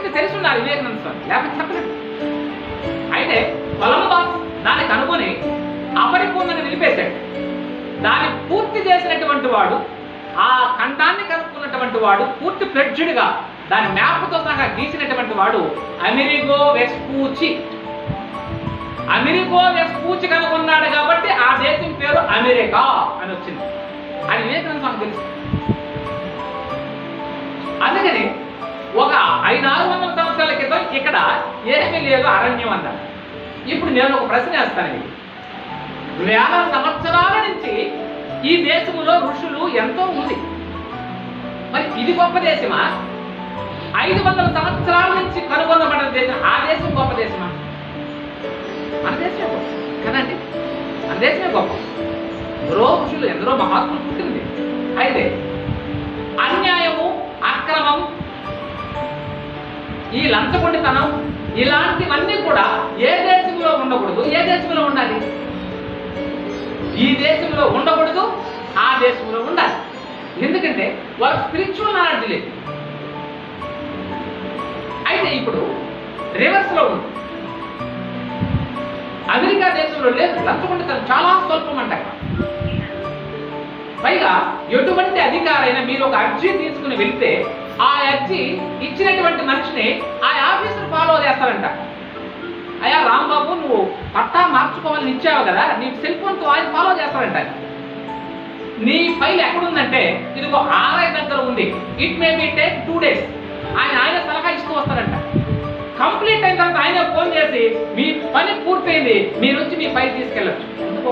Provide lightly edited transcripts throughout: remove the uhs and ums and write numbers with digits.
గురించి తెలిసి ఉండాలి వివేకానంద స్వామి, లేకపోతే చెప్పలేదు. అయితే కొలంబస్ దాన్ని కనుగొని అపరిపూర్ణంగా నిలిపేశాడు. దాన్ని పూర్తి చేసినటువంటి వాడు, ఆ ఖండాన్ని కనుక్కున్నటువంటి వాడు, పూర్తి ఫ్లెడ్జ్డ్గా దాని మ్యాప్తో సహా గీసినటువంటి వాడు అమెరిగో వెస్పూచి. అమెరిగో వెస్పూచి కనుగొన్నాడు కాబట్టి ఆ దేశం పేరు అమెరికా అని వచ్చింది అని వివేకానంద స్వామి తెలుసు. అందుకని ఒక 500-600 సంవత్సరాల క్రితం ఇక్కడ ఏమీ లేదు, అరణ్యం అన్నారు. ఇప్పుడు నేను ఒక ప్రశ్న వేస్తాను. వేల సంవత్సరాల నుంచి ఈ దేశంలో ఋషులు ఎంతో ఉంది. మరి ఇది గొప్ప దేశమా? 500 సంవత్సరాల నుంచి కనుగొనబడిన దేశం, ఆ దేశం గొప్ప దేశమా? మన దేశమే గొప్ప కదండి, మన దేశమే గొప్ప. ఎందరో ఋషులు, ఎందరో మహాత్ములు పుట్టింది. అయితే అన్యాయము, అక్రమం, ఈ లంచగొండితనం ఇలాంటివన్నీ కూడా ఏ దేశంలో ఉండకూడదు, ఏ దేశంలో ఉండాలి? ఈ దేశంలో ఉండకూడదు, ఆ దేశంలో ఉండాలి. ఎందుకంటే వాళ్ళ స్పిరిచువల్ నాలెడ్జ్ లేదు. అయితే ఇప్పుడు రివర్స్ లో ఉంది. అమెరికా దేశంలో లేదు, లంచగొండితనం చాలా స్వల్పం అంట. పైగా ఎటువంటి అధికారైనా మీరు ఒక అర్జీ తీసుకుని వెళ్తే ఆ అర్జీ ఇచ్చినటువంటి మనిషిని ఆ ఆఫీసర్ ఫాలో చేస్తారంట. అయ్యా రాంబాబు, నువ్వు పట్టా మార్చుకోవాలని ఇచ్చావు కదా, నీ సెల్ ఫోన్తో ఆయన ఫాలో చేస్తారంట. నీ ఫైల్ ఎక్కడుందంటే ఇదిగో ఆర్ఐ దగ్గర ఉంది, it may be take 2 days. ఆయన సలహా ఇస్తూ వస్తారంట. కంప్లీట్ అయిన తర్వాత ఆయన ఫోన్ చేసి మీ పని పూర్తయింది, మీరు వచ్చి మీ ఫైల్ తీసుకెళ్ళచ్చు. ఎందుకు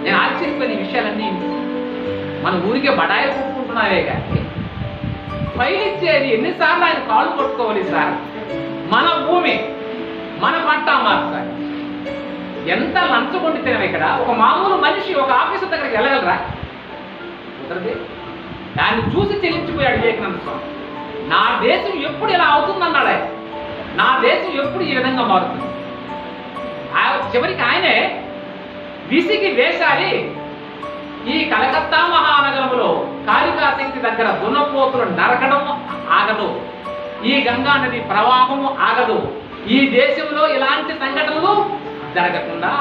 నేను ఆశ్చర్యపోయిన విషయాలన్నీ మన ఊరికే బడాయి కొట్టుకుంటున్నావే కానీ ఫైల్ ఇచ్చేది ఎన్నిసార్లు ఆయన కాళ్ళు కొట్టుకోవాలి సార్? మన భూమి, మన పట్టా మార్చాలి. ఎంత లంచగొండితేనే ఇక్కడ ఒక మామూలు మనిషి ఒక ఆఫీసర్ దగ్గరికి వెళ్ళగలరా? కుదరదే. దాన్ని చూసి చెల్లించిపోయాడు వివేకానంద స్వామి. నా దేశం ఎప్పుడు ఇలా అవుతుందన్నాడు ఆయన. నా దేశం ఎప్పుడు ఈ విధంగా మారుతుంది? చివరికి ఆయనే విసిగి వేశాలి. ఈ కలకత్తా మహానగరంలో కాళికాశక్తి దగ్గర దున్నపోతులు నరకడం ఆగదు, ఈ గంగా నది ప్రవాహము ఆగదు, ఈ దేశంలో ఇలాంటి సంఘటనలు జరగకుండా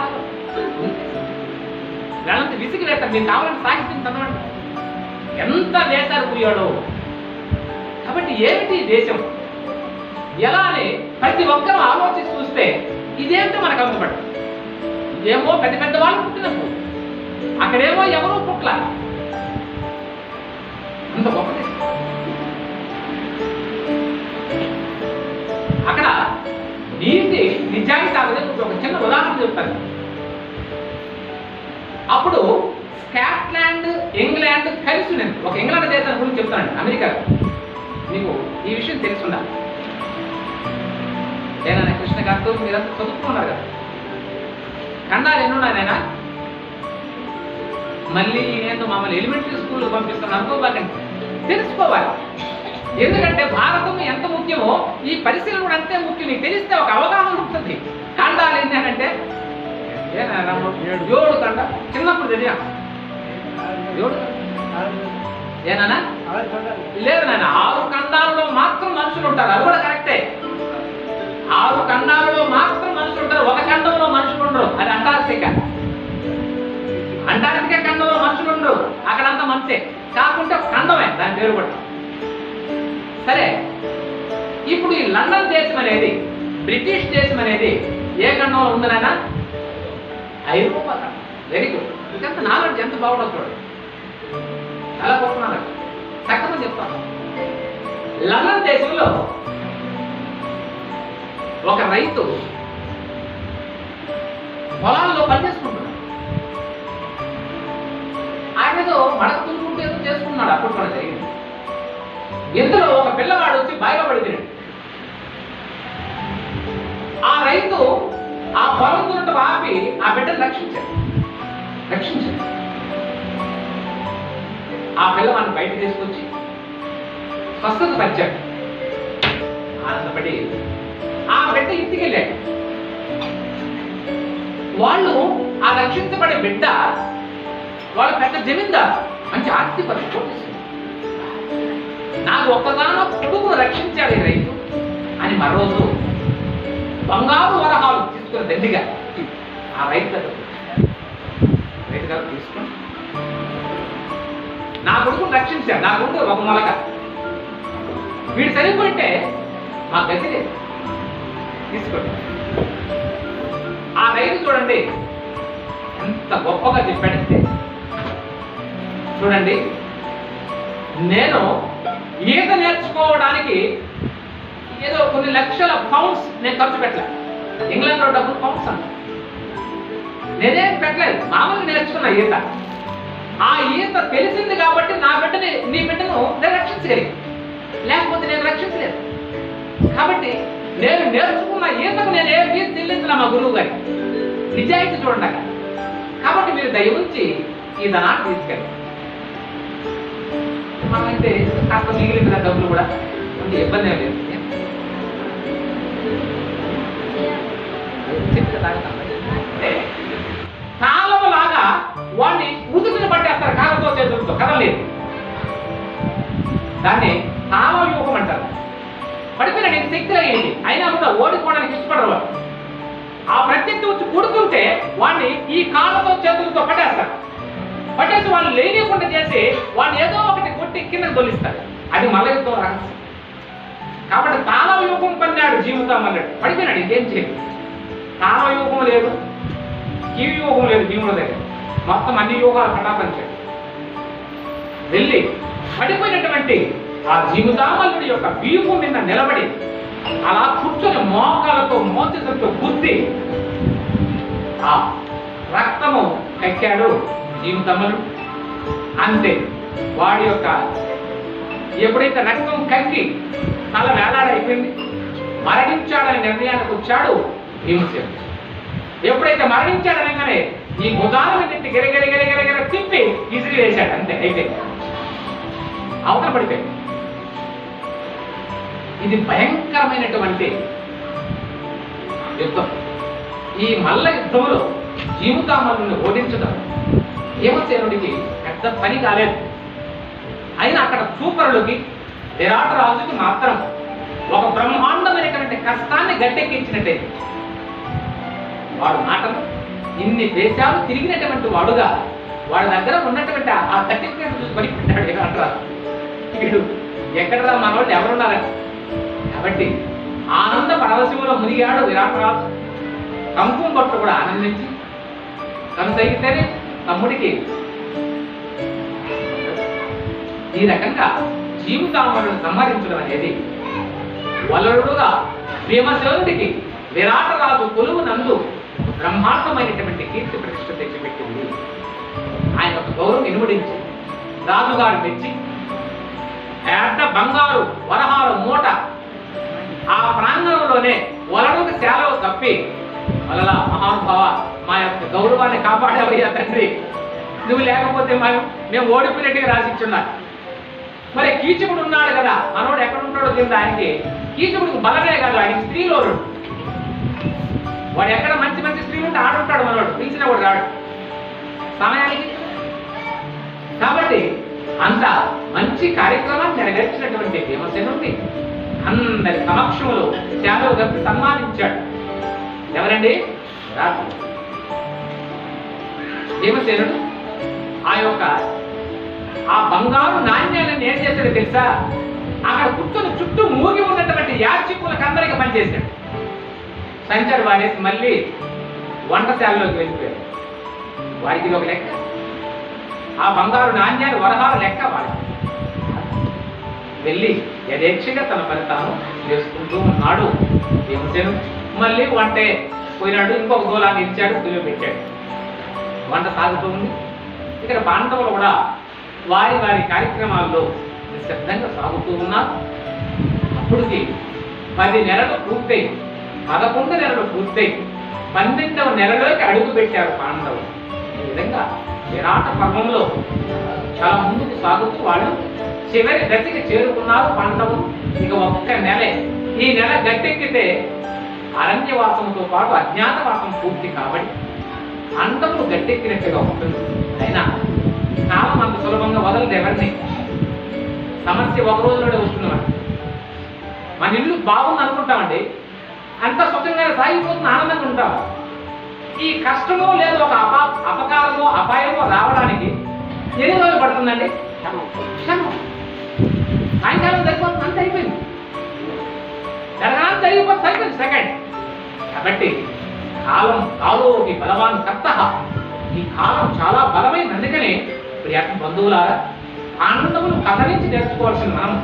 వెళ్ళంత విసిగి వేస్తారు. మీరు కావాలంటే సాహిత్యం చదవండి, ఎంత వేశారు పోయాడో. కాబట్టి ఏమిటి దేశం? ఎలా అని ప్రతి ఒక్కరూ ఆలోచించి చూస్తే ఇదేంటో మనకు అమ్మబడి, ఇదేమో పెద్ద పెద్ద వాళ్ళు పుట్టినప్పుడు, అక్కడేమో ఎవరో పుట్ల. అంత గొప్ప దేశం. అక్కడ నీతి నిజాయితీ ఆగదే. ఒక చిన్న ఉదాహరణ చెప్తాను. అప్పుడు స్కాట్లాండ్, ఇంగ్లాండ్ కలిసి నేను ఒక ఇంగ్లాండ్ దేశాన్ని గురించి చెప్తానండి. అమెరికా, మీకు ఈ విషయం తెలుసుండాలి. ఏనా కృష్ణ గారితో మీరంతా చదువుకున్నారు కదా, ఖండాలు ఎన్నున్నాయనైనా మళ్ళీ నేను మమ్మల్ని ఎలిమెంటరీ స్కూల్లో పంపిస్తాను అనుకోబాకండి, తెలుసుకోవాలి. ఎందుకంటే భారతం ఎంత ముఖ్యమో ఈ పరిశీలన కూడా అంతే ముఖ్యం. నీకు తెలిస్తే ఒక అవగాహన ఉంటుంది. ఖండాలు ఏంటి అని అంటే 7 ఖండ చిన్నప్పుడు చదివా. 7 ఏనా లేదు నాయన, 6 ఖండాలలో మాత్రం మనుషులు ఉంటారు. అది కూడా కరెక్టే. 6 ఖండాలలో మాత్రం మనుషులు ఉంటారు, ఒక ఖండంలో మనుషులు ఉండరు. అది అంటార్క్టికా. అంటార్క్టికా ఖండంలో మనుషులు ఉండరు, అక్కడంతా మంచే. కాకుంటే ఖండమే దాని పేరు కూడా. సరే, ఇప్పుడు ఈ లండన్ దేశం అనేది, బ్రిటిష్ దేశం అనేది ఏ ఖండంలో ఉందనైనా? ఐరోపా ఖండం. Very good. ఇంకంత నాలెడ్జ్ ఎంత బాగుండదు చూడండి, చాలా గొప్ప నాలెడ్జ్. చక్కగా చెప్తాను. లండన్ దేశంలో ఒక రైతు పొలాల్లో పనిచేసుకుంటున్నాడు. ఆయన ఏదో మడక తులుకుంటూ ఏదో చేసుకున్నాడు. అప్పుడు మన జరిగింది. ఇందులో ఒక పిల్లవాడు వచ్చి బాయిలో పడిపోయాడు. ఆ రైతు ఆ పొలం తున్నట్టు ఆపి ఆ బిడ్డను రక్షించాడు. ఆ పిల్లవాడిని బయట తీసుకొచ్చి స్వస్థత పరిచాడు. ఆనందపడి ఆ బిడ్డ ఇంటికి వెళ్ళాడు. వాళ్ళు ఆ రక్షించబడే బిడ్డ వాళ్ళ పెద్ద జమీందారు, మంచి ఆస్తి పరిస్థితి. నాకు ఒక్కగానో కొడుకును రక్షించాడు ఈ రైతు అని మరోజు బంగారు వరహాలు తీసుకుని దండిగా ఆ రైతు గారు తీసుకుని నా కొడుకుని రక్షించాడు. నా కొడుకు ఒక మొలక, వీడు సరిపోయింటే మా గతి లేదు, తీసుకోండి. ఆ రైతు చూడండి ఎంత గొప్పగా చెప్పాడంటే, చూడండి నేను ఈత నేర్చుకోవడానికి ఏదో కొన్ని లక్షల పౌండ్స్ నేను ఖర్చు పెట్టలే. ఇంగ్లాండ్లో డబ్బులు పౌండ్స్ అంట, నేనేం పెట్టలేదు, మామూలుగా నేర్చుకున్న ఈత. ఆ ఈత తెలిసింది కాబట్టి నా బిడ్డని, నీ బిడ్డను నేను రక్షించగలిగి, లేకపోతే నేను రక్షించలేదు. కాబట్టి నేను నేర్చుకున్న ఈతకు నేను ఏ ఫీజు చెల్లించిన మా గురువు గారి నిజాయితీ చూడండి. కాబట్టి మీరు దయ ఉంచి ఈ ధనాన్ని తీసుకెళ్ళి, మనమైతే కాస్త మిగిలిన డబ్బులు కూడా కొంచెం ఇబ్బంది ఏం లేదు. కాలవలాగా వాడిని ఉదుకుని పట్టేస్తారు కాలంతో చేతులతో, కదలేదు. దాన్ని కాలవ్యూహం అంటారు. పడిపోయిన నీకు శక్తి అయ్యింది, అయినా కూడా ఓడిపోవడానికి ఇష్టపడరు. ఆ ప్రత్యర్థి వచ్చి కొడుతుంటే వాడిని ఈ కాళ్ళతో చేతులతో పట్టేస్తారు. పట్టేసి వాళ్ళు లేనియకుండా చేసి వాడిని ఏదో ఒకటి కొట్టి కిందకు తొలిస్తారు. అది మల్లయుద్ధం రహస్యం. కాబట్టి కాలవ్యూహం పన్నాడు జీవితం అన్నాడు, పడిపోయినాడు. ఇంకేం చేయదు. కాలవ్యూహం లేదు, కీవి యోగం లేదు భీముడి దగ్గర. మొత్తం అన్ని యోగాలు పటాపంచాడు. వెళ్ళి పడిపోయినటువంటి ఆ జీవితామల్లుడి యొక్క వీపు మీద నిలబడి అలా కూర్చొని మోకాలతో మోచేతులతో గుద్ది ఆ రక్తము కక్కాడు జీవితమ్మలు. అంతే, వాడి యొక్క ఎప్పుడైతే రక్తం కక్కి తల వేలాడైపోయింది, మరణించాడని నిర్ణయానికి వచ్చాడు భీమసేనుడు. ఎప్పుడైతే మరణించాడనగానే ఈ భుజాల మీద గిరగిర తిప్పి విసిరి వేశాడు. అంతే, అయిపోయింది, అవతల పడిపోయింది. ఇది భయంకరమైనటువంటి యుద్ధం. ఈ మల్ల యుద్ధంలో జీవితామల్లుని ఓడించడం భీమసేనుడికి పెద్ద పని కాలేదు. అయినా అక్కడ చూపరులకి విరాట రాజుకి మాత్రం ఒక బ్రహ్మాండమైనటువంటి కష్టాన్ని గట్టెక్కించినట్టే. వాడు మాటలు ఇన్ని దేశాలు తిరిగినటువంటి వాడుగా వాడి దగ్గర ఉన్నటువంటి ఆ సర్టిఫికేట్ చూసి పనిపెట్టాడు విరాట రాజు. వీడు ఎక్కడరా మన వాళ్ళు ఎవరున్నారని. కాబట్టి ఆనంద పరవశంలో మునిగాడు విరాటరాజు. కంపం పట్టు కూడా ఆనందించి కనుసైతేనే తమ్ముడికి ఈ రకంగా జీవితామరులను సంహరించడం అనేది వలరుడుగా భీమసేనుడికి విరాటరాజు కొలువు నందు బ్రహ్మాండమైనటువంటి కీర్తి ప్రతిష్ఠ తెచ్చిపెట్టింది. ఆయన ఒక గౌరవం ఇనుమడించి రాజుగారు మెచ్చి పెద్ద బంగారు వరహాల మూట ఆ ప్రాంగణంలోనే వలరుకు సేలవు తప్పి, వలలా మహానుభావ మా యొక్క గౌరవాన్ని కాపాడేవయ్యా తండ్రి, నువ్వు లేకపోతే మేము ఓడిపోయినట్టుగా రాసిచ్చున్నారు. మరి కీచకుడు ఉన్నాడు కదా, మనోడు ఎక్కడ ఉంటాడో తెలియదు ఆయనకి. కీచకుడికి బలమే కాదు, ఆయనకి స్త్రీలోడు. వాడు ఎక్కడ మంచి మంచి స్త్రీలు ఉంటే ఆడుంటాడు మనోడు, పిలిచిన వాడు రాడు సమయానికి. కాబట్టి అంత మంచి కార్యక్రమాన్ని నెరవేర్చినటువంటి భీమసేనుడిని అందరి సమక్షంలో సేవలు గప్పి సన్మానించాడు. ఎవరండి? భీమసేనుడు ఆ బంగారు నాణ్యాలను ఏం చేశాడు తెలుసా? అక్కడ కూర్చొని చుట్టూ మూగి ఉన్నటువంటి యాచకులకు అందరికీ పనిచేశాడు. సంచారు వాడేసి మళ్ళీ వంటశాలలోకి వెళ్ళిపోయాడు. వారికి ఒక లెక్క, ఆ బంగారు నాణ్యాలు వరహాల లెక్క వాడి వెళ్ళి యథేచ్ఛగా తన పని తాను చేసుకుంటూ ఉన్నాడు భీమసేనుడు. మళ్ళీ వంటే పోయినాడు, ఇంకొక గోళాన్ని ఇచ్చాడు, పులివి పెట్టాడు. వంట సాగుతూ ఉంది. ఇక్కడ పాండవులు కూడా వారి వారి కార్యక్రమాల్లో నిశ్శబ్దంగా సాగుతూ ఉన్నారు. అప్పటికి 10 నెలలు పూర్తయి, 11 నెలలు పూర్తయి 12వ నెలలోకి అడుగు పెట్టారు పాండవులు. ఈ విధంగా విరాట పర్వంలో చాలా ముందుకు సాగుతూ వాళ్ళు చివరి గతికి చేరుకున్నారు పాండవులు. ఇక ఒక్క నెలే, ఈ నెల గట్టెక్కితే అరణ్యవాసంతో పాటు అజ్ఞాతవాసం పూర్తి కాబట్టి అంతములు గట్టెక్కినట్టుగా ఉంటుంది. అయినా కాలం అంత సులభంగా వదలదు ఎవరిని. సమస్య ఒక రోజులోనే వస్తున్నమాట. మన ఇల్లు బాగుంది అనుకుంటామండి, అంత సుఖంగా సాగిపోతున్న ఆనందంగా ఉంటాం. ఈ కష్టమో లేదు ఒక అపకారమో అపాయమో రావడానికి ఎన్ని రోజులు పడుతుందండి? క్షణం. సాయంకాలం జరిగిపోతుంది, అంత అయిపోయింది. జరగాలని జరిగిపోతుంది, అయిపోయింది సెకండ్. కాబట్టి కాలం కాలోకి బలవాన్ కర్త. ఈ కాలం చాలా బలమైంది. అందుకనే ప్రియాత్మ బంధువులారా, ఆనందములు కథ నుంచి నేర్చుకోవాల్సిన మనం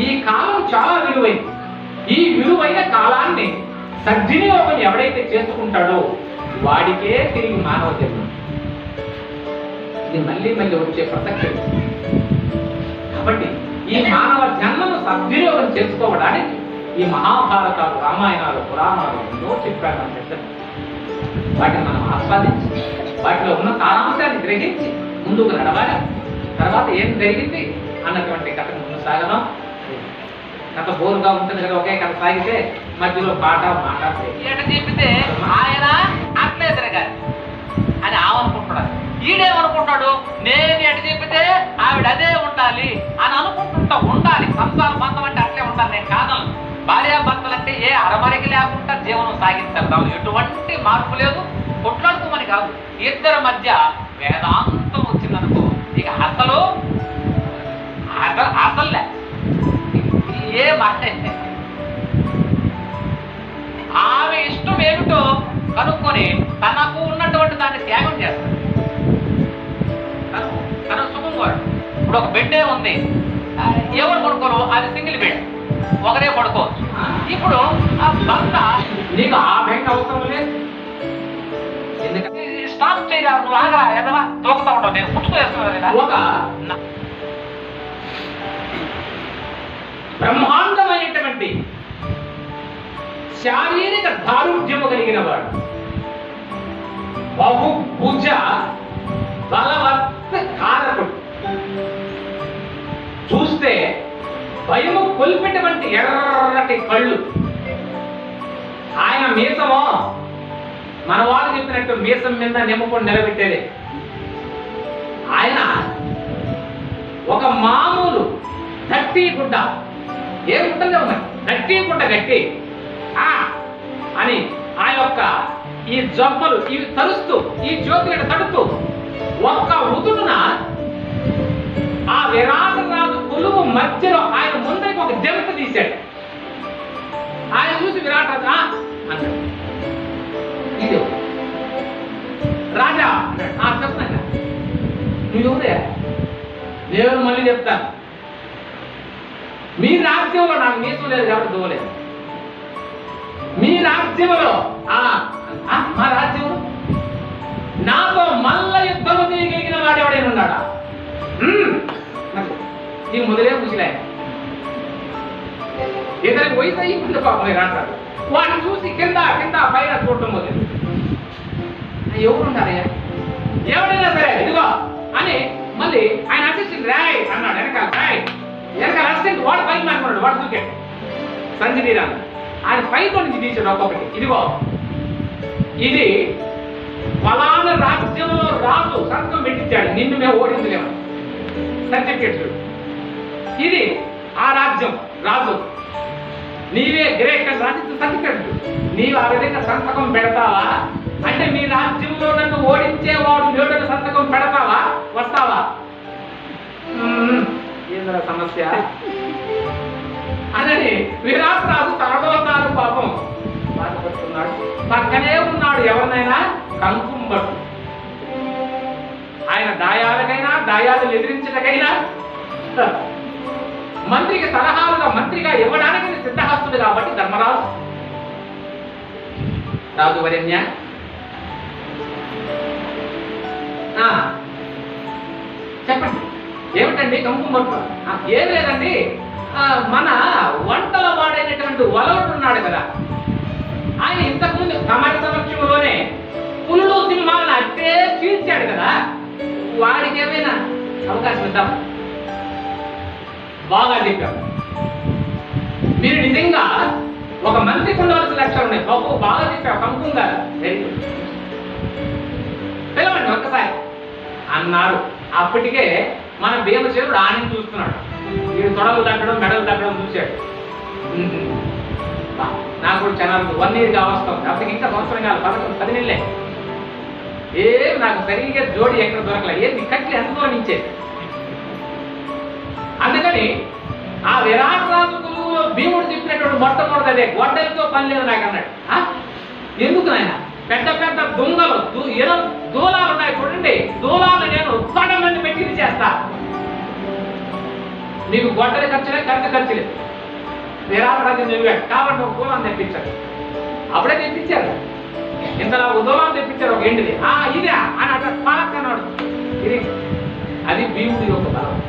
ఈ కాలం చాలా విలువైంది. ఈ విలువైన కాలాన్ని సద్వినియోగం ఎవడైతే చేసుకుంటాడో వాడికే తిరిగి మానవ జన్మ. ఇది మళ్ళీ మళ్ళీ వచ్చే ప్రసక్తి. కాబట్టి ఈ మానవ జన్మను సద్వినియోగం చేసుకోవడానికి ఈ మహాభారతాలు, రామాయణాలు, పురాణాలు ఎన్నో చెప్పాడు మన పెద్దలు. వాటిని మనం ఆస్వాదించి వాటిలో ఉన్న సారాంశాన్ని గ్రహించి ముందుకు నడవాలి. తర్వాత ఏం జరిగింది అన్నటువంటి కథను ముందు సాగడం. కథ బోరుగా ఉంటుంది కదా, ఒకే కథ సాగితే మధ్యలో పాట చెప్పితే ఆయన అట్లే తిరగాలి అని ఆమెనుకుంటున్నాడు. ఈడేమనుకుంటాడు, నేను ఎట చెప్పితే ఆవిడ అదే ఉండాలి అని అనుకుంటుంటా ఉండాలి. సంసార బంధం అంటే అట్లే ఉండాలి. నేను కాదను. భార్యాభర్తలంటే ఏ అరమరికి లేకుండా జీవనం సాగించాలి. ఎటువంటి మార్పు లేదు. కొట్లాడుకోమని కాదు, ఇద్దరి మధ్య వేదాంతం వచ్చిందనుకో ఇక అసలే ఏ మాట. ఆమె ఇష్టం ఏమిటో కనుక్కొని తనకు ఉన్నటువంటి దాన్ని త్యాగం చేస్తాడు. తన సుఖం కోరు. ఇప్పుడు ఒక బెడ్డే ఉంది, ఎవరు పడుకోరు, అది సింగిల్ బెడ్, ఒకరే పడుకోవచ్చు. ఇప్పుడు ఆ భర్త నీకు ఆ బెడ్ అవసరం లేదు. ఎందుకంటే స్టాప్ చేయరా, నువ్వు ఆగరా, ఎదవా తోకుతా ఉంటావు, నేను పుట్టుకొస్తున్నాను. ఒక బ్రహ్మాండమైనటువంటి శారీరక దారుఢ్యము కలిగిన వాడు, బహుభుజ బలవత్ కారకుడు, చూస్తే భయము కొల్పేటువంటి ఎర్రటి కళ్ళు. ఆయన మీసమో మన వాళ్ళు చెప్పినట్టు మీసం మీద నెమ్ముకొని నిలబెట్టేది. ఆయన ఒక మామూలు గట్టి గుడ్డ, ఏ గుడ్డలే ఉన్నాయి, గట్టి గుడ్డ గట్టి అని ఆ యొక్క ఈ జబ్బలు ఇవి తరుస్తూ, ఈ జ్యోతిని తడుతూ ఒక్క ఉతుడున ఆ విరాటరాజు కొలువు మధ్యలో ఆయన ముందరికి ఒక జంత తీశాడు. ఆయన చూసి విరాటరాజు అన్నాడు, ఇది రాజా చెప్తాను. నువ్వెవరే? నేను మళ్ళీ చెప్తాను. మీ రాజ్యంలో నాకు మీసం లేదు కాబట్టి దోలేదు. మీ రాజ్యంలో మా రాజ్యంలో నాతో మల్ల యుద్ధము చేయగలిగిన వాడు ఎవడైనా ఉన్నాడా? ఈ మొదలే ముసిలే ఇతనికి వయసు అయ్యింది పాపం రాంటారు. వాడిని చూసి కింద కింద పైన చూడటం మొదలు. ఎవరుంటారయ్యా? ఎవడైనా సరే ఇదిగో అని మళ్ళీ ఆయన అసిస్టెంట్ రాయ్ అన్నాడు. వెనకాల అసిస్టెంట్ వాడు పైకి అనుకున్నాడు. వాడు దూకాడు సంజీవీరాను. ఆయన పైతో నుంచి తీసాడు ఒక్కొక్కటి. ఇదిగో ఇది ఫలానా రాజ్యంలో రాజు సంతకం పెట్టించాడు, నిన్ను మేము ఓడించలేము. సర్టిఫికేట్ చూడు, ఇది ఆ రాజ్యం రాజు, నీవే గ్రేట్ అని రాసి సర్టిఫికేట్. నీవు ఆ విధంగా సంతకం పెడతావా అంటే మీ రాజ్యంలో నన్ను ఓడించేవాడు లేడని సంతకం పెడతావా? వస్తావా? ఏంద్ర సమస్య అని విరాటరాజు తనలో తాను పాపం బాధపడుతున్నాడు. పక్కనే ఉన్నాడు ఎవరినైనా కంకుంబట్టు. ఆయన దాయాలను ఎదిరించడానికైనా మంత్రికి సలహాలుగా మంత్రిగా ఇవ్వడానికి సిద్ధహస్తుడు కాబట్టి ధర్మరాజు, రాజు వరేణ్య చెప్పండి ఏమిటండి కంకుంబట్టు? ఏం లేదండి, మన వంటల వాడైనటువంటి వలవడు ఉన్నాడు కదా, ఆయన ఇంతకుముందు తమరి సమక్షంలోనే పులులు సింహాలను అట్టే చీల్చాడు కదా, వాడికి ఏమైనా అవకాశం ఇద్దామా? బాగా చెప్పారు. మీరు నిజంగా ఒక మంత్రికి ఉండవలసిన లక్ష్యాలు ఉన్నాయి. బాగా చెప్పావు కంకుం గారు, వెరీ గుడ్, పిలవండి ఒక్కసారి అన్నారు. అప్పటికే మన భీమసేనుడు ఆని చూస్తున్నాడు. వీడు తొడలు తగ్గడం మెడలు తగ్గడం చూశాడు. నాకు కూడా ఛానల్ 1 ఇయర్గా వస్తాం, అప్పటికి ఇంకా సంవత్సరం కాదు, 10 నెలలే. ఏం నాకు సరిగ్గా జోడి ఎక్కడ దొరకలేదు, ఏది కట్లు ఎంత దూరం నుంచే. అందుకని ఆ విరాట్ రాజుకు భీముడు చెప్పినటువంటి మొట్టమొదటి అదే, గొడ్డలతో పని లేదు నాకు అన్నాడు. ఎందుకు నాయన? పెద్ద పెద్ద దొంగలు ఏదో దూలాలు ఉన్నాయి చూడండి, దూలాలు నేను పడమని పెట్టి చేస్తా, నీకు గొడ్డలి ఖర్చులే, ఖర్చు లేదు. విరాట్ రాజు నువ్వాడు కాబట్టి ఒక దూలాన్ని తెప్పించాడు. అప్పుడే తెప్పించారు, ఇంతలా ఒక దూలాన్ని తెప్పించారు, ఒక ఎండిది. ఇదే అని అట్లా పాలక్కన్నాడు. ఇది అది భీముడి యొక్క బలం.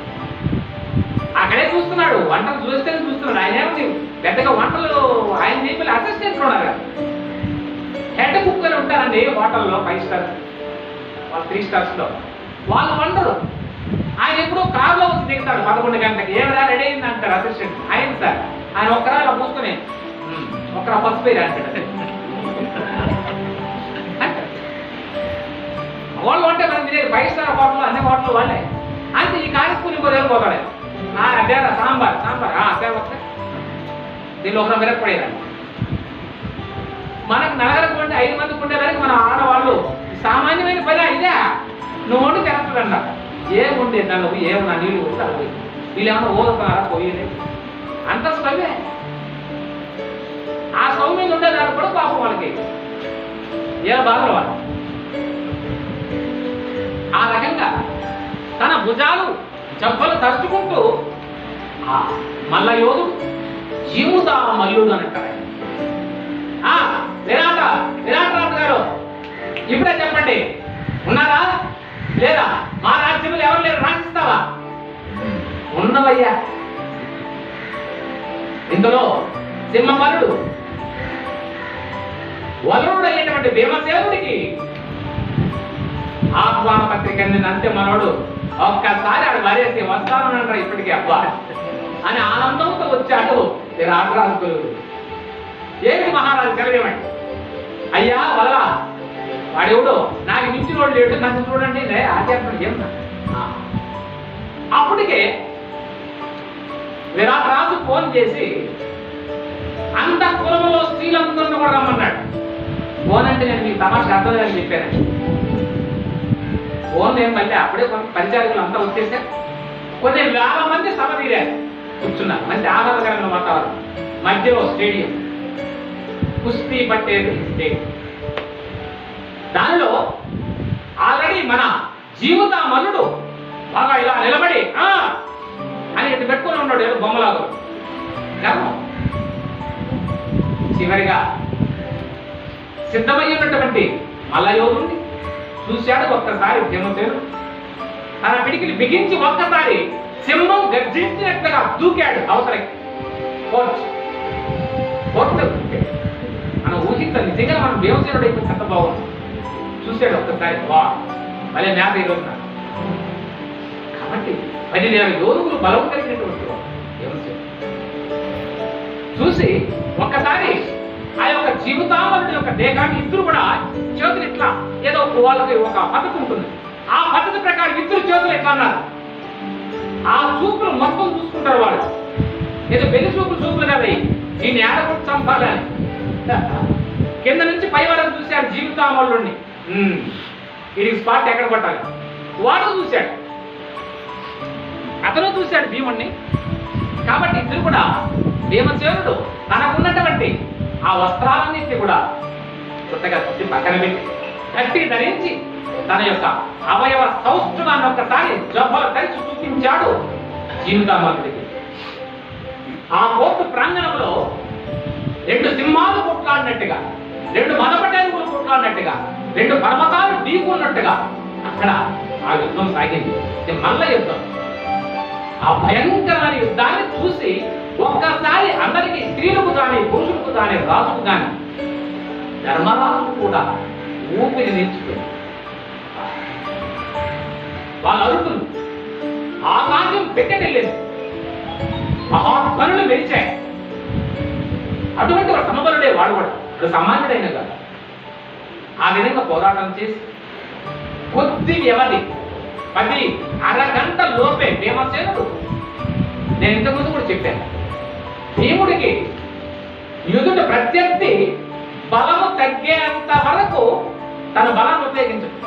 అక్కడే చూస్తున్నాడు, వంటలు చూస్తేనే చూస్తున్నాడు. ఆయన ఏమని పెద్దగా వంటలు ఆయన చెప్పి అసిస్టెంట్లు ఉన్నారు, హెడ్ కుక్ అని ఉంటారండి హోటల్లో, 5 స్టార్స్, 3 స్టార్స్లో వాళ్ళు వంటలు. ఆయన ఎప్పుడో కారులో వచ్చి దిగుతాడు 11 గంటలకి, ఏమైనా రెడీ అయింది అంటారు అసిస్టెంట్. ఆయన సార్ ఆయన ఒక్కరా అలా పూసుకుని ఒక్కరా పసుపు వేరే అంటాడు. వాళ్ళు అంటే మనం తినేది 5 స్టార్ హోటల్, అన్ని హోటల్ వాళ్ళే. అంటే ఈ కార్యక్రమం ఇంకో దగ్గర పోతాడు. అదే సాంబార్ అదే వస్తే దీనిలో ఒక మిరపడేదాన్ని. మనకు నలుగురికి ఉంటే 5 మందికి ఉండేదానికి మన ఆడవాళ్ళు సామాన్యమైన పని ఇదే. నువ్వు వండి తెరస్తుందంట, ఏముండే దానిలో ఏమన్నా నీళ్ళు ఉంటే అలా పోయి, వీళ్ళు ఏమన్నా ఓదుతున్నారా పోయేది, అంత స్టవ్వే. ఆ స్టవ్ మీద ఉండేదానికి కూడా పాపం వాళ్ళకి ఏ బాధలు వాళ్ళు. ఆ రకంగా తన భుజాలు జబ్బలు తరుచుకుంటూ మల్ల యోధుడు జీవుతా మల్లుడు అని అంటారు. విరాట్ రాజు గారు ఇప్పుడే చెప్పండి, ఉన్నారా లేదా? మా రాజ్యంలో ఎవరు లేరు, రాసిస్తావా? ఉన్నవయ్యా. ఇందులో సింహమల్లుడు వలుడు అయినటువంటి భీమసేనుడికి ఆహ్వాన పత్రిక అంతే మనోడు ఒక్కసారి ఆడు మరేసి వస్తానంటారు ఇప్పటికీ అబ్బా అని ఆనందంతో వచ్చాడు విరాట్ రాజు. ఏంటి మహారాజు సెలవేమండి? అయ్యా వలలా వాడెవడో నాకు మించిన వాడు లేడు, నన్ను చూడండి ఆధ్యాత్మిక ఏం. అప్పటికే విరాట్ రాజు ఫోన్ చేసి అంత కులంలో స్త్రీలందరినీ కూడా రమ్మన్నాడు. ఫోన్ అంటే నేను మీకు తమాషా అర్థం చెప్పాను. ఫోన్ ఏం మళ్ళీ అప్పుడే కొన్ని పరిచారకులు అంతా వచ్చేసారు. కొన్ని వేల మంది సభ తీరారు, కూర్చున్నారు. మంచి ఆహ్లాదకరమైన వాతావరణం, మధ్యలో స్టేడియం, కుస్తీ పట్టేది స్టేడియం. దానిలో ఆల్రెడీ మన జీవిత మల్లుడు బాగా ఇలా నిలబడి అని ఇటు పెట్టుకుని ఉన్నాడు, ఏదో బొమ్మలాగా. చివరిగా సిద్ధమయ్యున్నటువంటి మల్లయోధుడిని చూశాడు. ఒక్కసారి భీమసేనుడు తన పిడికిలి బిగించి ఒక్కసారి సింహం గర్జించినట్లుగా దూకాడు అవతలకి. మనం ఊహించాలి, నిజంగా మనం భీమసేనుడు అయిపోయి ఎంత బాగుంది. చూశాడు ఒక్కసారి, వా మళ్ళీ మేత ఈరోజున. కాబట్టి 10,000 యోధులు బలం కలిగినటువంటి భీమసేనుడు చూసి ఒక్కసారి ఆ యొక్క జీవితామరుడి యొక్క దేహాన్ని ఇద్దరు కూడా చేతులు ఇట్లా, ఏదో వాళ్ళకి ఒక పద్ధతి ఉంటుంది, ఆ పద్ధతి ప్రకారం ఇద్దరు చేతులు ఎట్లా అన్నారు. ఆ చూపులు మొత్తం చూసుకుంటారు వాళ్ళు, ఏదో పెళ్లి చూపులు కదా, ఈ నేడకొట్టి చంపాలని. కింద నుంచి పై వరకు చూశాడు జీవితామరుడిని. వీడికి స్పాట్ ఎక్కడ పట్టాలి వాడు చూశాడు, అతను చూశాడు భీముణ్ణి. కాబట్టి ఇద్దరు కూడా భీమసేనుడు తనకున్నటువంటి ఆ వస్త్రాలన్నింటినీ కూడా కొత్తగా చుట్టి పక్కన పెట్టి గట్టి ధరించి తన యొక్క అవయవ సౌష్ఠవాన్ని ఒక్కసారి జబ్బలు కలిసి చూపించాడు జీవితామరుడికి. ఆ కోర్టు ప్రాంగణంలో 2 సింహాలు కొట్లాడినట్టుగా, 2 మదపటేరుగులు కొట్లాడినట్టుగా, 2 పర్వతాలు ఢీకున్నట్టుగా అక్కడ ఆ యుద్ధం సాగింది. ఇది మల్ల యుద్ధం. ఆ భయంకరమైన యుద్ధాన్ని చూసి ఒక్కసారి అందరికీ, స్త్రీలకు కానీ పురుషులకు కానీ రాజుకు కానీ ధర్మరాజు కూడా ఊపిరి నిల్చుకుంది. వాళ్ళ అరుపులు ఆకాశం పెట్టెళ్ళింది, మహాత్మనులు మెరిచాయి. అటువంటి ఒక సమబలుడే వాడు కూడా, ఇప్పుడు సామాన్యుడైన కాదు. ఆ విధంగా పోరాటం చేసి కొద్ది వ్యవధి 10 అరగంట లోపే భీమసేనుడు, నేను ఇంతకుముందు కూడా చెప్పాను, భీముడికి యుధుడు ప్రత్యర్థి బలము తగ్గేంత వరకు తన బలాన్ని ఉపయోగించడు.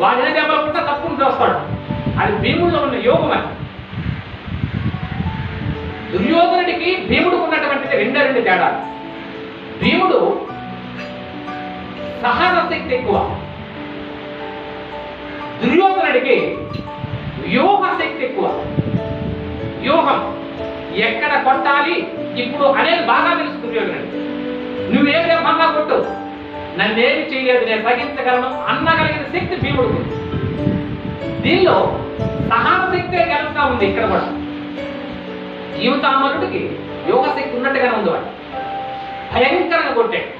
వాడిని దెబ్బలకుండా తప్పుని చూస్తాడు. అది భీముడిలో ఉన్న యోగం. అని దుర్యోధనుడికి భీముడికి ఉన్నటువంటిది రెండు తేడాలు. భీముడు సహన శక్తి ఎక్కువ, దుర్యోధనుడికి వ్యూహ శక్తి ఎక్కువ. వ్యూహం ఎక్కడ కొట్టాలి ఇప్పుడు అనేది బాగా తెలుసు దుర్యోధనుడికి. నువ్వే విధంగా కొట్టు, నన్నేమి చేయలేదు, నేను సహించగలను అన్నగలిగిన శక్తి భీముడికి. దీనిలో సహన శక్తే గెలుస్తా ఉంది. ఇక్కడ కూడా జీవితామరుడికి యోగ శక్తి ఉన్నట్టుగానే ఉంది. వాడు భయంకరంగా కొట్టాడు.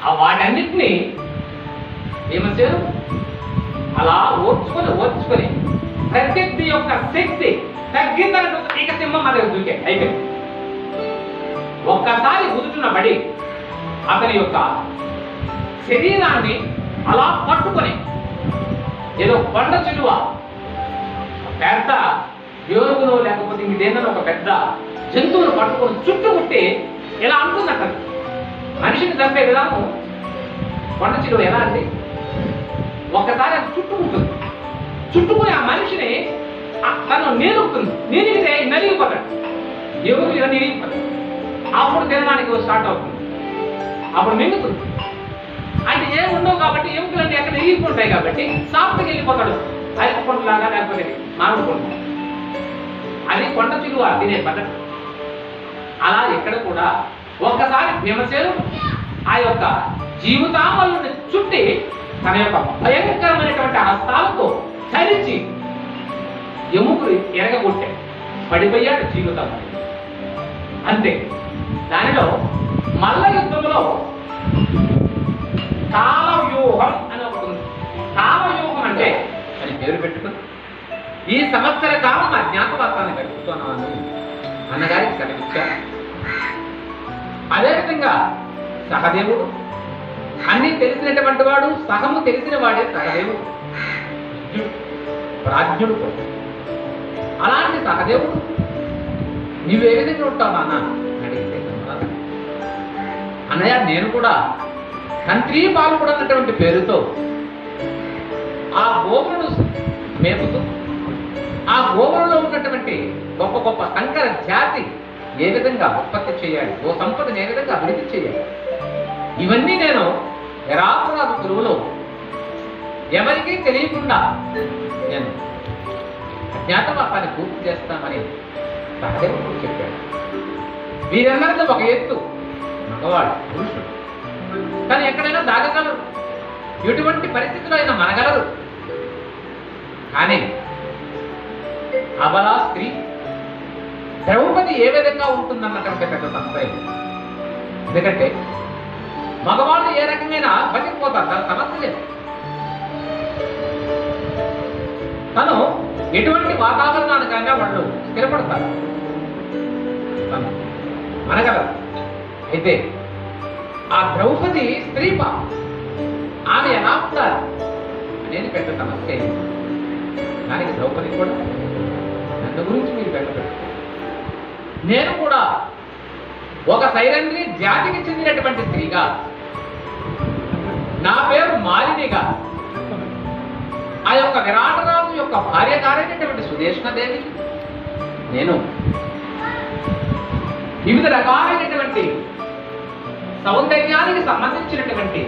ఆ వాటన్నిటినీ భీమసేను అలా ఓర్చుకొని ప్రత్యర్థి యొక్క శక్తి తగ్గిందని ఇక సింహం అదే దూకే అయిపోయింది. ఒక్కసారి గుదుచున్న పడి అతని యొక్క శరీరాన్ని అలా పట్టుకొని ఏదో కొండ చిలువ పెద్ద యోగులో లేకపోతే ఇంకేదైనా ఒక పెద్ద జంతువును పట్టుకొని చుట్టుముట్టి ఇలా అంటుందట. మనిషిని చంపే విధానం కొండ చిలువ ఎలా అండి, ఒక్కసారి అది చుట్టుకుంటుంది. చుట్టుకుని ఆ మనిషిని తను నీలుగుతుంది. నీలిగితే నలిగిపోతాడు. యోగులు ఇలా నీలిగిపోతాడు. అప్పుడు తినడానికి స్టార్ట్ అవుతుంది. అప్పుడు మింగుతుంది. అంటే ఏం ఉండవు కాబట్టి ఎముకలన్నీ ఎక్కడ ఇరిగిపోతాయి కాబట్టి సాఫ్ట్గా వెళ్ళిపోతాడు. అరటి పండులాగా లేకపోతే మామిడి పండు. అది కొండ చిలువ తినే పద్ధతి. అలా ఇక్కడ కూడా ఒక్కసారి భీమసేను ఆ యొక్క జీవితామల్ని చుట్టి తన యొక్క భయంకరమైనటువంటి హస్తాలతో చరిచి ఎముకలు ఎరగగొట్టాడు. పడిపోయాడు జీవితం. అంతే. దానిలో మల్ల యుద్ధంలో కాలవ్యూహం అని ఒకటి ఉంది. కాలవ్యూహం అంటే అని పేరు పెట్టుకుని ఈ సంవత్సర కాలం అజ్ఞాతవాసాన్ని గడుపుతున్నాను అన్నగారికి సెలవిచ్చారు. అదేవిధంగా సహదేవుడు అన్ని తెలిసినటువంటి వాడు, సహము తెలిసిన వాడే సహదేవుడు, ప్రాజ్ఞుడు కూడా. అలాంటి సహదేవుడు నీవే విధంగా ఉంటావు నాన్న అడిగితే అన్నయ్య నేను కూడా కంట్రీ పాల్గొడు అన్నటువంటి పేరుతో ఆ గోవులను మేపుతూ ఆ గోవులలో ఉన్నటువంటి గొప్ప గొప్ప సంకర జాతి ఏ విధంగా ఉత్పత్తి చేయాలి, ఓ సంపదను ఏ విధంగా అభివృద్ధి చేయాలి, ఇవన్నీ నేను ఎరాపురాదు గురువులో ఎవరికీ తెలియకుండా నేను అజ్ఞాతవాసాన్ని పూర్తి చేస్తామని సహదేవుడు చెప్పాడు. వీరందరితో ఒక ఎత్తు మగవాడు, పురుషుడు. కానీ ఎక్కడైనా దాగగలరు, ఎటువంటి పరిస్థితుల్లో అయినా మనగలరు. కానీ అబల స్త్రీ ద్రౌపది ఏ విధంగా ఉంటుందన్నటువంటి పెద్ద సంశయం. ఎందుకంటే మగవాళ్ళు ఏ రకమైన బతికిపోతారు, తన సమస్య లేదు. తను ఎటువంటి వాతావరణానికైనా వాళ్ళు స్థిరపడతారు, మనగలరు. అయితే ఆ ద్రౌపది స్త్రీ ఆమె ఎలా ఉండాలి అనేది పెద్ద సమస్య. దానికి ద్రౌపది కూడా నన్ను గురించి మీరు వెళ్ళబెట్టారు, నేను కూడా ఒక సైరంధ్రి జాతికి చెందినటువంటి స్త్రీగా, నా పేరు మాలినిగా, ఆ యొక్క విరాటరాజు యొక్క భార్య గారైనటువంటి సుదేష్ణదేవి నేను వివిధ రకాలైనటువంటి సౌందర్యానికి సంబంధించినటువంటి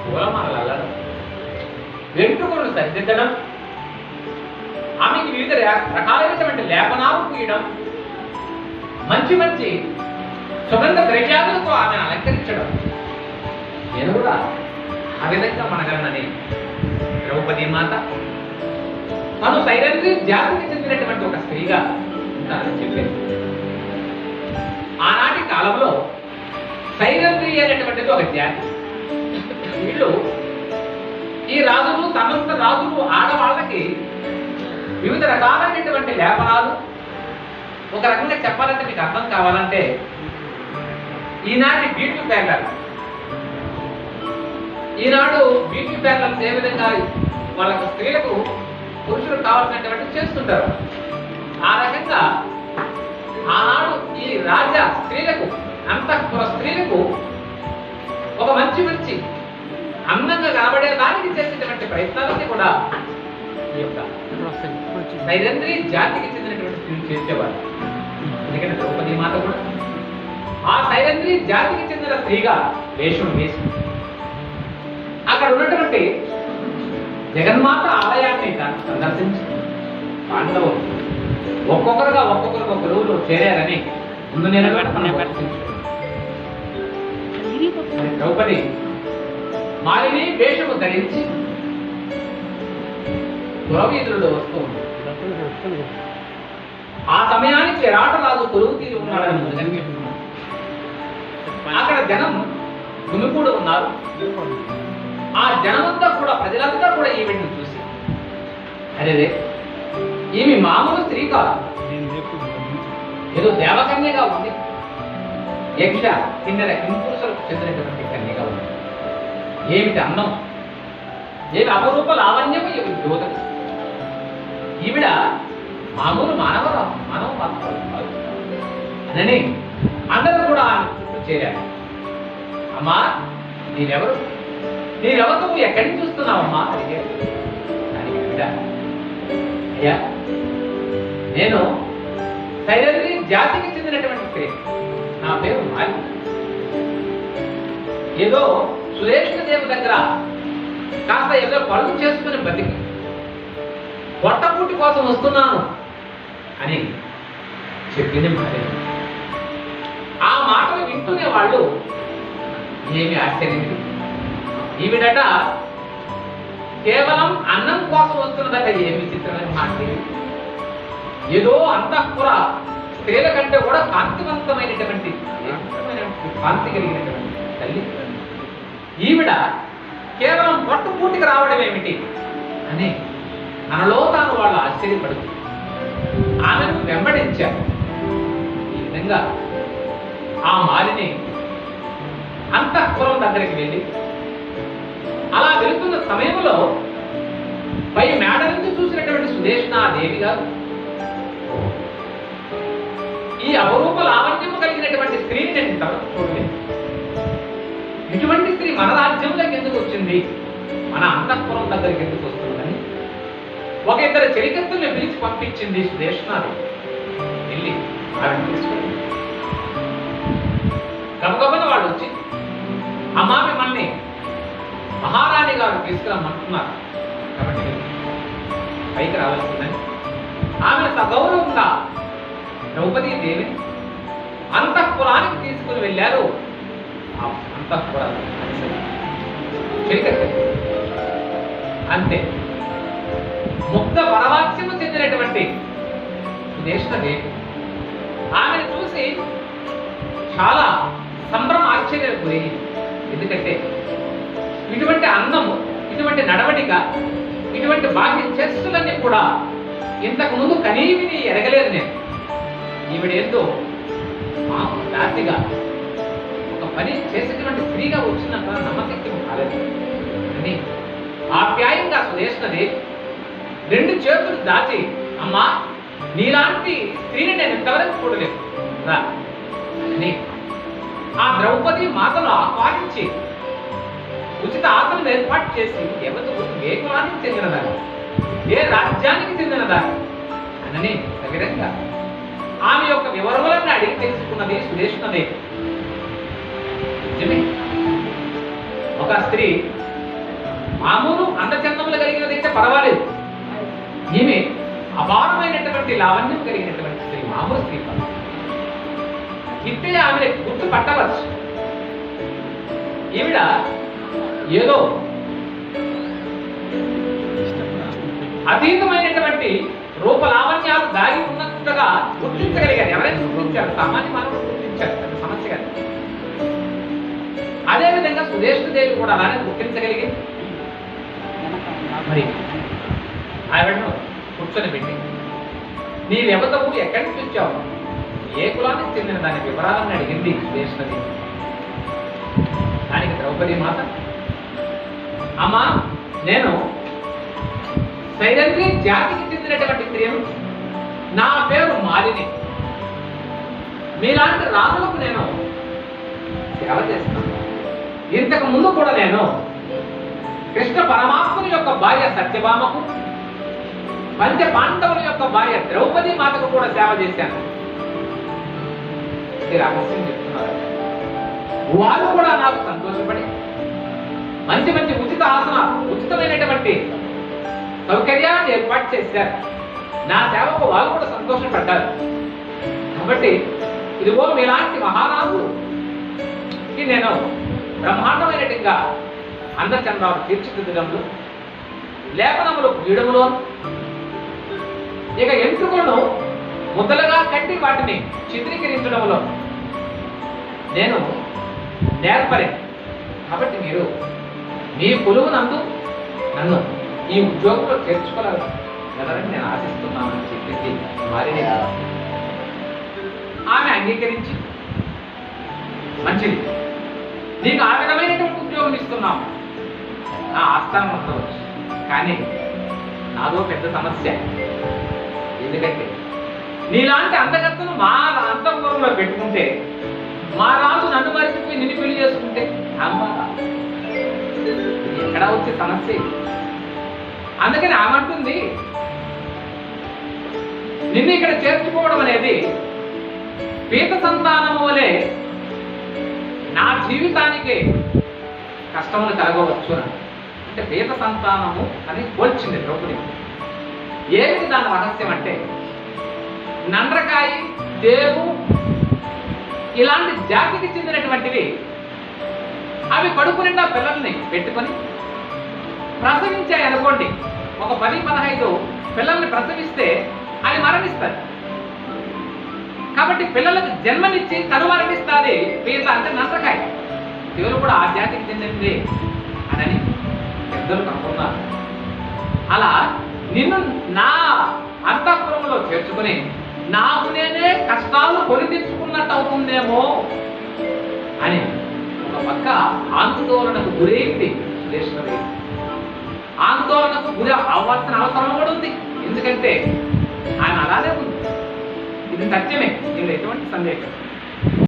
పూలమాలలు అల్లడం, వెంట్రుకలను సరిదిద్దడం, ఆమెకి వివిధ రకాలైనటువంటి లేపనాలు పూయడం, మంచి మంచి సుగంధ ద్రవ్యాలతో ఆమెను అలంకరించడం, నేను కూడా ఆ విధంగా మనగలనని ద్రౌపది మాత తను సైరంధ్రి జాతికి చెందినటువంటి ఒక స్త్రీగా ఉంటానని చెప్పింది. ఆనాటి కాలంలో సైరంధ్రి అనేటువంటిది ఒక జాతి. వీళ్ళు ఈ రాజులు, సమస్త రాజులు ఆడవాళ్ళకి వివిధ రకాలైనటువంటి లేపనాలు, ఒక రకంగా చెప్పాలంటే మీకు అర్థం కావాలంటే ఈనాటి బ్యూటీ పార్లర్, ఈనాడు బ్యూటీ పార్లర్స్ ఏ విధంగా వాళ్ళకు స్త్రీలకు పురుషులకు కావాల్సినటువంటి చేస్తుంటారు, ఆ రకంగా ఆనాడు ఈ స్త్రీలకు, అంతఃపుర స్త్రీలకు ఒక మంచి మంచి అందంగా కనబడే దానికి చేసేటువంటి ప్రయత్నాలన్నీ కూడా ఈ యొక్క సైరంధ్రి జాతికి చెందినటువంటి స్త్రీలు చేసేవారు. ఎందుకంటే ద్రౌపది మాత కూడా ఆ సైరంధ్రి జాతికి చెందిన స్త్రీగా వేషం వేసి అక్కడ ఉన్నటువంటి జగన్మాత ఆలయాన్ని సందర్శించి పాండవులు ఒక్కొక్కరుగా ఒక్కొక్కరికి ఒక రోజులో చేరారని ముందు నిలబెట్టి ద్రౌపది మాలిని వేషము ధరించి పురవీధులలో వస్తూ ఉంది. ఆ సమయానికి రాటరాజు కొలువు తీరి ఉన్నాడని ముందుగానే చెప్తున్నాడు. అక్కడ జనం గుమికూడు ఉన్నారు. ఆ జనమంతా కూడా, ప్రజలంతా కూడా ఈవిడ్ని చూసి, అరే ఈమె మామూలు స్త్రీ కాదు, ఏదో దేవకన్యగా ఉంది, యక్ష కిన్నెర హింపురుషులకు చెందినటువంటి కన్యగా ఉంది. ఏమిటి అందం, ఏమి అపరూప లావణ్యము, ఏమి జ్యోతం. ఈవిడ మామూలు మానవ మాత్రం కాదు అని అందరూ కూడా చుట్టూ చేరారు. అమ్మా నీరెవరు, నువ్వు ఎక్కడి నుంచి చూస్తున్నావమ్మా అడిగారు. దానికి ఆవిడ, అయ్యా నేను సైరంధ్రి జాతికి చెందినటువంటి స్త్రీ, నా పేరు మాలి. ఏదో సురేష్ణదేవి దగ్గర కాస్త ఏదో పనులు చేసుకుని బతికి పొట్టపూటి కోసం వస్తున్నాను అని చెప్పింది మాలి. ఆ మాటలు వింటూనే వాళ్ళు ఏమి ఆశ్చర్యం, ఈవిడట కేవలం అన్నం కోసం వస్తున్నదట, ఏమి చిత్రమైన మాట. ఏదో అంతఃపుర స్త్రీల కంటే కూడా కాంతివంతమైనటువంటి కాంతి కలిగినటువంటి తల్లి ఈవిడ కేవలం పొట్టపూటికి రావడం ఏమిటి అని మనలో తాను వాళ్ళు ఆశ్చర్యపడుతూ ఆమెను వెంబడించారు. ఈ విధంగా ఆ మాలిని అంతఃపురం దగ్గరికి వెళ్ళి అలా వెళుతున్న సమయంలో పై మేడ నుంచి చూసినటువంటి సుదేష్ణాదేవి గారు ఈ అపరూప లావణ్యము కలిగినటువంటి స్త్రీని నేను ఇంతవరకు చూడలేదు. ఇటువంటి స్త్రీ మన రాజ్యంలోకి ఎందుకు వచ్చింది, మన అంతఃపురం దగ్గరికి ఎందుకు వస్తుందని ఒక ఇద్దరు చెలికత్తుల్ని పిలిచి పంపించింది సుదేష్ణాదేవి. వెళ్ళి ఆవిడ తీసుకుని గబగబన వాళ్ళు వచ్చి, అమ్మా మిమ్మల్ని మహారాణి గారు తీసుకురమ్మంటున్నారు కాబట్టి పైకి రావాల్సిందని ఆమెను సగౌరవంగా ద్రౌపదీ దేవిని అంతఃపురానికి తీసుకుని వెళ్ళారు. అంతఃపురాన్ని అంతే ముక్త పరవాక్యము చెందినటువంటి సుదేష్ణదేవి ఆమెను చూసి చాలా సంభ్రమ ఆశ్చర్యం పోయింది. ఎందుకంటే ఇటువంటి అందము, ఇటువంటి నడవడిక, ఇటువంటి బాహ్య చేస్తులన్నీ కూడా ఇంతకు ముందు కనీవిని ఎరగలేదు నేను. ఈవిడ ఏందో దాసిగా ఒక పని చేసేటువంటి స్త్రీగా వచ్చినంత నమ్మశక్యం కాలేదు అని ఆప్యాయంగా సుదేష్ణది రెండు చేతులు దాచి, అమ్మా నీలాంటి స్త్రీని నేను ఇంతవరకు చూడలేదు అని ఆ ద్రౌపది మాతను ఆహ్వానించి ఉచిత ఆసనం ఏర్పాటు చేసి ఏ కులానికి చెందినదాన్ని, ఏ రాజ్యానికి చెందినదాన్ని అని సవిరంగా ఆమె యొక్క వివరములను అడిగి తెలుసుకున్నది సుదేష్ణదేవి. నిజమే, ఒక స్త్రీ మామూలు అందచందములు కలిగినదైతే పర్వాలేదు, ఈమె అపారమైనటువంటి లావణ్యం కలిగినటువంటి స్త్రీ, మామూలు స్త్రీ కాదు. ఇట్టే ఆమె గుర్తు పట్టవచ్చు. ఈవిడ ఏదో అతీతమైనటువంటి రూపలావణ్యాలు దాగి ఉన్నట్టుగా గుర్తించగలిగారు. ఎవరైనా గుర్తించారు, సామాన్య మానవుడు గుర్తించారు, అది సమస్య కాదు. అదేవిధంగా సుదేష్ణదేవి కూడా అలానే గుర్తించగలిగింది. మరి ఆవిడను కూర్చొని పెట్టి, నీవెవతవు, ఎక్కడి నుంచి వచ్చావు, ఏ కులానికి చెందిన దాని వివరాలను అడిగింది సుదేష్ణదేవి. దానికి ద్రౌపది మాత, అమ్మా నేను సైరంధ్రి జాతికి చెందినటువంటి స్త్రీను, నా పేరు మాలిని, మీలాంటి రాజులకు నేను సేవ చేస్తాను. ఇంతకు ముందు కూడా నేను కృష్ణ పరమాత్ముని యొక్క భార్య సత్యభామకు, పంచ పాండవుల యొక్క భార్య ద్రౌపది మాతకు కూడా సేవ చేశాను. రహస్యం చెప్తున్నారు. వారు కూడా నాకు సంతోషపడి మంచి మంచి ఉచిత ఆసన, ఉచితమైనటువంటి సౌకర్యాన్ని ఏర్పాటు చేశారు. నా సేవకు వాళ్ళు కూడా సంతోషపడ్డారు. కాబట్టి ఇదిగో మీలాంటి మహారాజుకి నేను బ్రహ్మాండమైనట్టుగా అందచంద్రాలు తీర్చిదిద్దడంలో, లేపనములు పీడములో, ఇక ఎంట్రుకలను ముద్దలుగా కట్టి వాటిని చిత్రీకరించడంలో నేను నేర్పరే. కాబట్టి మీరు మీ కొలువునందు నన్ను ఈ ఉద్యోగంలో చేర్చుకోగలరని నేను ఆశిస్తున్నానని చెప్పింది వారిని. ఆమె అంగీకరించి, మంచిది, నీకు ఆ విధమైనటువంటి ఉద్యోగం ఇస్తున్నాము, నా ఆస్థానం ఉండవచ్చు. కానీ నాదో పెద్ద సమస్య. ఎందుకంటే నీలాంటి అందగత్తను మా అంతఃపురంలో పెట్టుకుంటే, మా రాజు నన్ను మరిచిపోయి నిన్ను పెళ్లి చేసుకుంటే ఎక్కడ వచ్చే సమస్య. అందుకని ఆమంటుంది, నిన్ను ఇక్కడ చేర్చుకోవడం అనేది పీత సంతానము వలె నా జీవితానికి కష్టములు కలగవచ్చు. అంటే పీత సంతానము అని పోల్చింది ద్రౌపది. ఏమిటి దాని రహస్యం అంటే, నండ్రకాయ, దేవు ఇలాంటి జాతికి చెందినటువంటివి అవి కడుపు నిండా పిల్లల్ని పెట్టుకొని ప్రసవించాయి అనుకోండి. ఒక 10-15 పిల్లల్ని ప్రసవిస్తే అవి మరణిస్తాయి. కాబట్టి పిల్లలకు జన్మనిచ్చి తను మరణిస్తుంది పీత, అంటే నండ్రకాయ. దేవుడు కూడా ఆ జాతికి చెందింది అని పెద్దలు కనుక్కున్నారు. అలా నిన్ను నా అంతఃపురంలో చేర్చుకుని నాకు నేనే కష్టాలు కొని తెచ్చుకున్నట్టు అవుతుందేమో అని ఒక పక్క ఆందోళనకు గురైంది సురేశ్వరి. ఆందోళనకు గురి అవ్వాల్సిన అవసరం కూడా ఉంది. ఎందుకంటే ఆయన అలానే ఉంది. ఇది సత్యమే, ఇది ఎటువంటి సందేహం.